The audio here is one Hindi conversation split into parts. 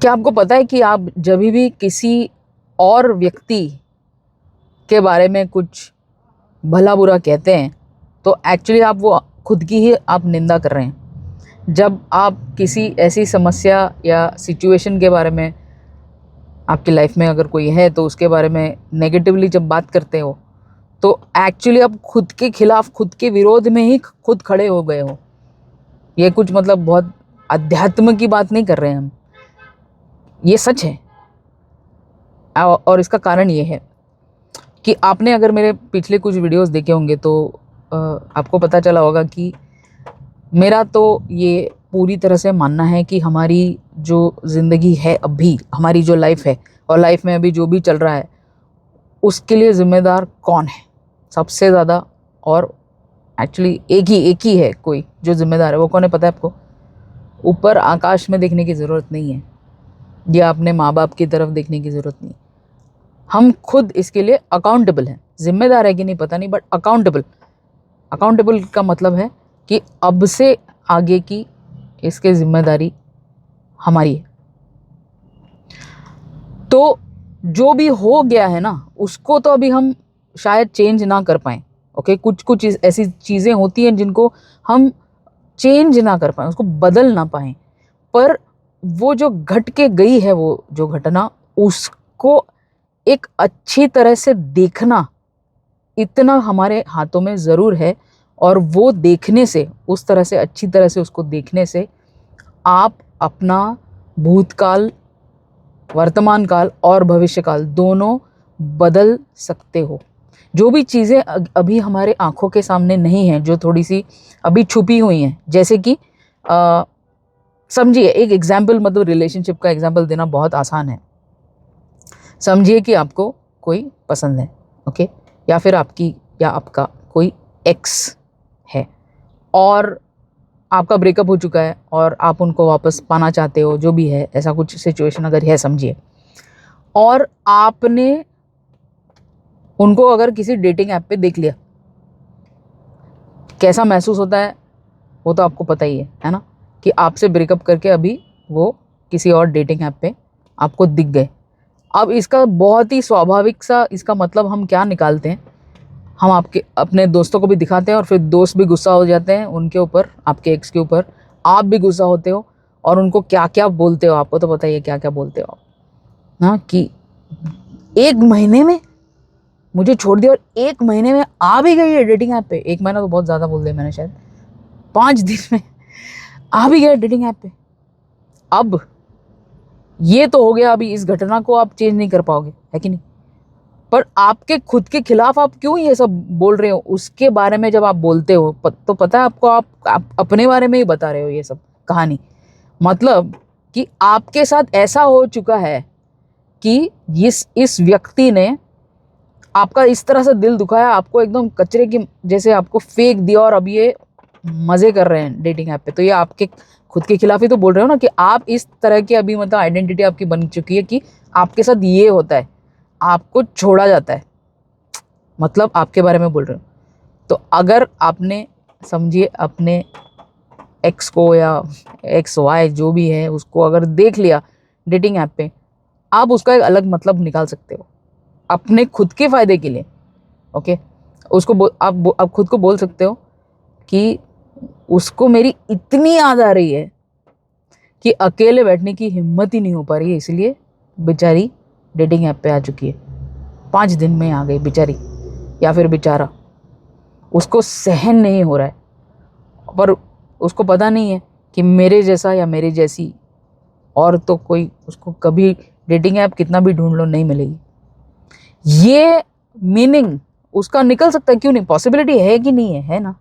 क्या आपको पता है कि आप जब भी किसी और व्यक्ति के बारे में कुछ भला बुरा कहते हैं तो एक्चुअली आप वो खुद की ही आप निंदा कर रहे हैं। जब आप किसी ऐसी समस्या या सिचुएशन के बारे में, आपकी लाइफ में अगर कोई है तो उसके बारे में नेगेटिवली जब बात करते हो तो एक्चुअली आप खुद के खिलाफ, खुद के विरोध में ही खुद खड़े हो गए हो। ये कुछ मतलब बहुत अध्यात्म की बात नहीं कर रहे हैं हम, ये सच है। और इसका कारण ये है कि आपने अगर मेरे पिछले कुछ वीडियोस देखे होंगे तो आपको पता चला होगा कि मेरा तो ये पूरी तरह से मानना है कि हमारी जो ज़िंदगी है, अभी हमारी जो लाइफ है और लाइफ में अभी जो भी चल रहा है उसके लिए ज़िम्मेदार कौन है सबसे ज़्यादा। और एक्चुअली एक ही है कोई जो ज़िम्मेदार है। वो कौन है पता है आपको? ऊपर आकाश में देखने की ज़रूरत नहीं है या अपने माँ बाप की तरफ देखने की ज़रूरत नहीं। हम खुद इसके लिए अकाउंटेबल हैं। जिम्मेदार है कि नहीं पता नहीं, बट अकाउंटेबल का मतलब है कि अब से आगे की इसके जिम्मेदारी हमारी है। तो जो भी हो गया है ना उसको तो अभी हम शायद चेंज ना कर पाएँ। ओके, कुछ ऐसी चीज़ें होती हैं जिनको हम चेंज ना कर पाएँ, उसको बदल ना पाएँ, पर वो जो घट के गई है, वो जो घटना, उसको एक अच्छी तरह से देखना इतना हमारे हाथों में ज़रूर है। और वो देखने से, उस तरह से अच्छी तरह से उसको देखने से आप अपना भूतकाल, वर्तमान काल और भविष्य काल दोनों बदल सकते हो। जो भी चीज़ें अभी हमारे आँखों के सामने नहीं हैं, जो थोड़ी सी अभी छुपी हुई हैं, जैसे कि समझिए एक एग्जाम्पल, मतलब रिलेशनशिप का एग्जाम्पल देना बहुत आसान है। समझिए कि आपको कोई पसंद है, ओके, या फिर आपकी या आपका कोई एक्स है और आपका ब्रेकअप हो चुका है और आप उनको वापस पाना चाहते हो, जो भी है, ऐसा कुछ सिचुएशन अगर है समझिए, और आपने उनको अगर किसी डेटिंग ऐप पे देख लिया, कैसा महसूस होता है वो तो आपको पता ही है ना, कि आपसे ब्रेकअप करके अभी वो किसी और डेटिंग ऐप पे आपको दिख गए। अब इसका बहुत ही स्वाभाविक सा इसका मतलब हम क्या निकालते हैं, हम आपके अपने दोस्तों को भी दिखाते हैं और फिर दोस्त भी गुस्सा हो जाते हैं उनके ऊपर, आपके एक्स के ऊपर, आप भी गुस्सा होते हो और उनको क्या क्या बोलते हो, आपको तो पता ही है क्या क्या बोलते हो आप, हाँ, कि 1 महीने में मुझे छोड़ दिया और 1 महीने में आ भी गई है डेटिंग ऐप पे। 1 महीना तो बहुत ज़्यादा बोल दिया मैंने, शायद 5 दिन में आ भी गया डेटिंग ऐप पे। अब ये तो हो गया, अभी इस घटना को आप चेंज नहीं कर पाओगे, है कि नहीं, पर आपके खुद के खिलाफ आप क्यों ये सब बोल रहे हो, उसके बारे में जब आप बोलते हो तो पता है आपको, आप अपने बारे में ही बता रहे हो ये सब कहानी। मतलब कि आपके साथ ऐसा हो चुका है कि इस व्यक्ति ने आपका इस तरह से दिल दुखाया, आपको एकदम कचरे की जैसे आपको फेंक दिया और अब ये मज़े कर रहे हैं डेटिंग ऐप पे। तो ये आपके खुद के खिलाफ ही तो बोल रहे हो ना, कि आप इस तरह की अभी मतलब आइडेंटिटी आपकी बन चुकी है कि आपके साथ ये होता है, आपको छोड़ा जाता है, मतलब आपके बारे में बोल रहे हो। तो अगर आपने समझिए अपने एक्स को या एक्स वाई जो भी है उसको अगर देख लिया डेटिंग ऐप पे, आप उसका एक अलग मतलब निकाल सकते हो अपने खुद के फ़ायदे के लिए। ओके, उसको आप खुद को बोल सकते हो कि उसको मेरी इतनी याद आ रही है कि अकेले बैठने की हिम्मत ही नहीं हो पा रही है, इसलिए बेचारी डेटिंग ऐप पे आ चुकी है। 5 दिन में आ गई बेचारी या फिर बेचारा, उसको सहन नहीं हो रहा है, पर उसको पता नहीं है कि मेरे जैसा या मेरी जैसी और तो कोई उसको कभी डेटिंग ऐप कितना भी ढूंढ लो नहीं मिलेगी। ये मीनिंग उसका निकल सकता है, क्यों नहीं, पॉसिबिलिटी है कि नहीं है, है ना।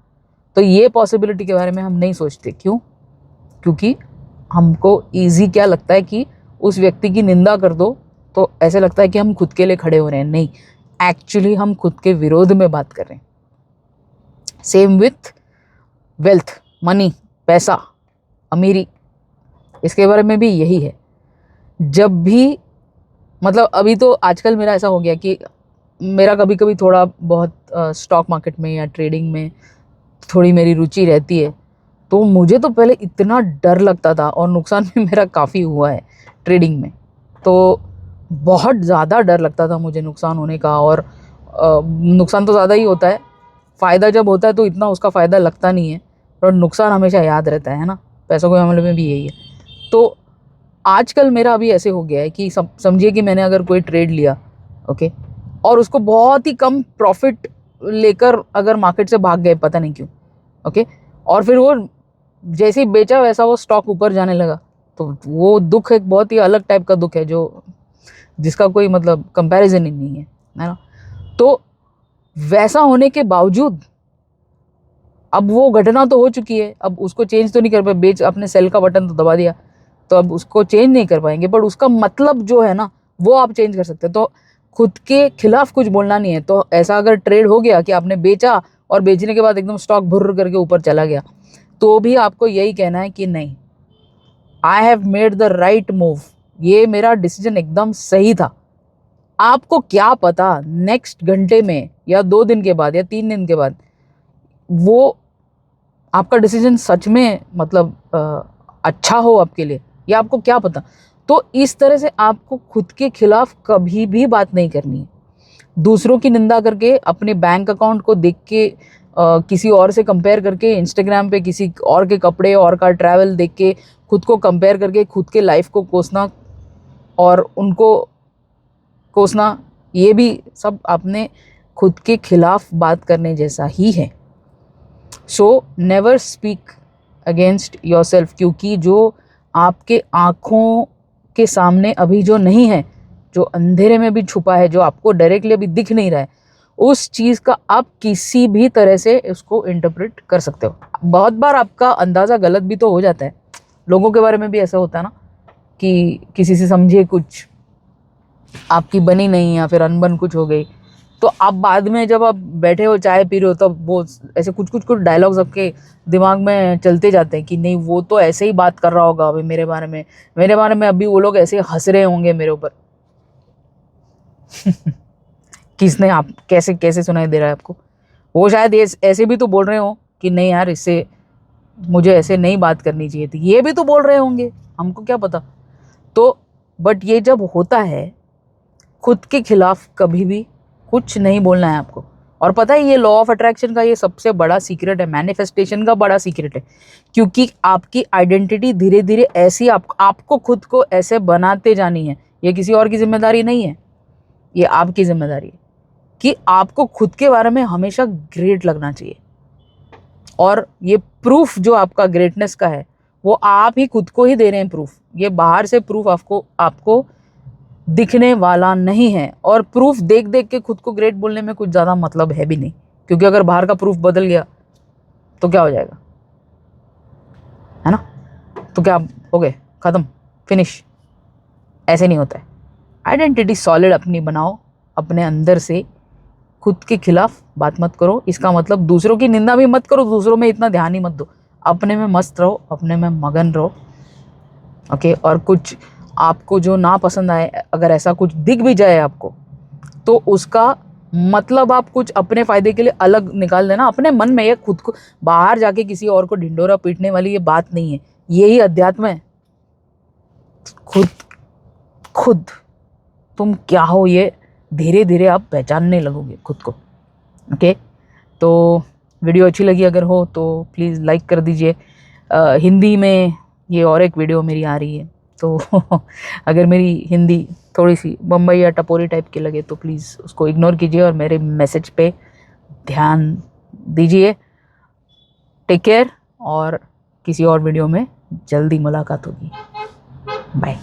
तो ये पॉसिबिलिटी के बारे में हम नहीं सोचते, क्यों? क्योंकि हमको ईजी क्या लगता है कि उस व्यक्ति की निंदा कर दो तो ऐसे लगता है कि हम खुद के लिए खड़े हो रहे हैं। नहीं, एक्चुअली हम खुद के विरोध में बात कर रहे हैं। सेम विथ वेल्थ, मनी, पैसा, अमीरी, इसके बारे में भी यही है। जब भी मतलब अभी तो आजकल मेरा ऐसा हो गया कि मेरा कभी कभी थोड़ा बहुत स्टॉक मार्केट में या ट्रेडिंग में थोड़ी मेरी रुचि रहती है, तो मुझे तो पहले इतना डर लगता था, और नुकसान भी मेरा काफ़ी हुआ है ट्रेडिंग में, तो बहुत ज़्यादा डर लगता था मुझे नुकसान होने का। और नुकसान तो ज़्यादा ही होता है, फ़ायदा जब होता है तो इतना उसका फ़ायदा लगता नहीं है, और नुकसान हमेशा याद रहता है ना। पैसों के मामले में भी यही है। तो आजकल मेरा अभी ऐसे हो गया है कि समझिए कि मैंने अगर कोई ट्रेड लिया, ओके, और उसको बहुत ही कम प्रॉफिट लेकर अगर मार्केट से भाग गए, पता नहीं क्यों, ओके, और फिर वो जैसे ही बेचा वैसा वो स्टॉक ऊपर जाने लगा, तो वो दुख एक बहुत ही अलग टाइप का दुख है, जो जिसका कोई मतलब कंपैरिजन ही नहीं है ना। तो वैसा होने के बावजूद अब वो घटना तो हो चुकी है, अब उसको चेंज तो नहीं कर पाए, बेच अपने सेल का बटन तो दबा दिया, तो अब उसको चेंज नहीं कर पाएंगे, बट उसका मतलब जो है ना वो आप चेंज कर सकते हैं। तो खुद के खिलाफ कुछ बोलना नहीं है। तो ऐसा अगर ट्रेड हो गया कि आपने बेचा और बेचने के बाद एकदम स्टॉक भुर्र करके ऊपर चला गया, तो भी आपको यही कहना है कि नहीं, I have made the right move, ये मेरा डिसीजन एकदम सही था। आपको क्या पता नेक्स्ट घंटे में या 2 दिन के बाद या 3 दिन के बाद वो आपका डिसीजन सच में मतलब अच्छा हो आपके लिए, या आपको क्या पता। तो इस तरह से आपको खुद के खिलाफ कभी भी बात नहीं करनी है। दूसरों की निंदा करके, अपने बैंक अकाउंट को देख के, किसी और से कंपेयर करके, इंस्टाग्राम पे किसी और के कपड़े और का ट्रैवल देख के खुद को कंपेयर करके खुद के लाइफ को कोसना और उनको कोसना, ये भी सब अपने खुद के खिलाफ बात करने जैसा ही है। So never speak against your self, क्योंकि जो आपके आँखों के सामने अभी जो नहीं है, जो अंधेरे में भी छुपा है, जो आपको डायरेक्टली अभी दिख नहीं रहा है, उस चीज़ का आप किसी भी तरह से उसको इंटरप्रेट कर सकते हो। बहुत बार आपका अंदाज़ा गलत भी तो हो जाता है। लोगों के बारे में भी ऐसा होता है ना कि किसी से समझिए कुछ, आपकी बनी नहीं या फिर अनबन कुछ हो गई, तो आप बाद में जब आप बैठे हो चाय पी रहे हो, तब वो ऐसे कुछ कुछ कुछ डायलॉग्स आपके दिमाग में चलते जाते हैं कि नहीं, वो तो ऐसे ही बात कर रहा होगा अभी मेरे बारे में अभी वो लोग ऐसे हंस रहे होंगे मेरे ऊपर। किसने, आप कैसे कैसे सुनाई दे रहा है आपको? वो शायद ऐसे भी तो बोल रहे हो कि नहीं यार, इससे मुझे ऐसे नहीं बात करनी चाहिए थी, ये भी तो बोल रहे होंगे, हमको क्या पता। तो बट ये जब होता है, खुद के खिलाफ कभी भी कुछ नहीं बोलना है आपको। और पता है, ये लॉ ऑफ अट्रैक्शन का ये सबसे बड़ा सीक्रेट है, मैनिफेस्टेशन का बड़ा सीक्रेट है, क्योंकि आपकी आइडेंटिटी धीरे धीरे ऐसी आपको खुद को ऐसे बनाते जानी है। ये किसी और की जिम्मेदारी नहीं है, ये आपकी जिम्मेदारी है कि आपको खुद के बारे में हमेशा ग्रेट लगना चाहिए। और ये प्रूफ जो आपका ग्रेटनेस का है, वो आप ही खुद को ही दे रहे हैं प्रूफ। ये बाहर से प्रूफ आपको दिखने वाला नहीं है, और प्रूफ देख देख के खुद को ग्रेट बोलने में कुछ ज़्यादा मतलब है भी नहीं, क्योंकि अगर बाहर का प्रूफ बदल गया तो क्या हो जाएगा, है ना? तो क्या हो गए, ख़त्म, फिनिश? ऐसे नहीं होता है। आइडेंटिटी सॉलिड अपनी बनाओ, अपने अंदर से खुद के खिलाफ बात मत करो। इसका मतलब दूसरों की निंदा भी मत करो, दूसरों में इतना ध्यान ही मत दो, अपने में मस्त रहो, अपने में मगन रहो, ओके। और कुछ आपको जो ना पसंद आए, अगर ऐसा कुछ दिख भी जाए आपको, तो उसका मतलब आप कुछ अपने फ़ायदे के लिए अलग निकाल देना अपने मन में। ये खुद को बाहर जाके किसी और को ढिंडोरा पीटने वाली ये बात नहीं है, यही अध्यात्म है। खुद खुद तुम क्या हो, ये धीरे धीरे आप पहचानने लगोगे खुद को, ओके। तो वीडियो अच्छी लगी अगर हो तो प्लीज़ लाइक कर दीजिए। हिंदी में ये और एक वीडियो मेरी आ रही है, तो अगर मेरी हिंदी थोड़ी सी बम्बई या टपोरी टाइप की लगे तो प्लीज़ उसको इग्नोर कीजिए और मेरे मैसेज पे ध्यान दीजिए। टेक केयर, और किसी और वीडियो में जल्दी मुलाकात होगी। बाय।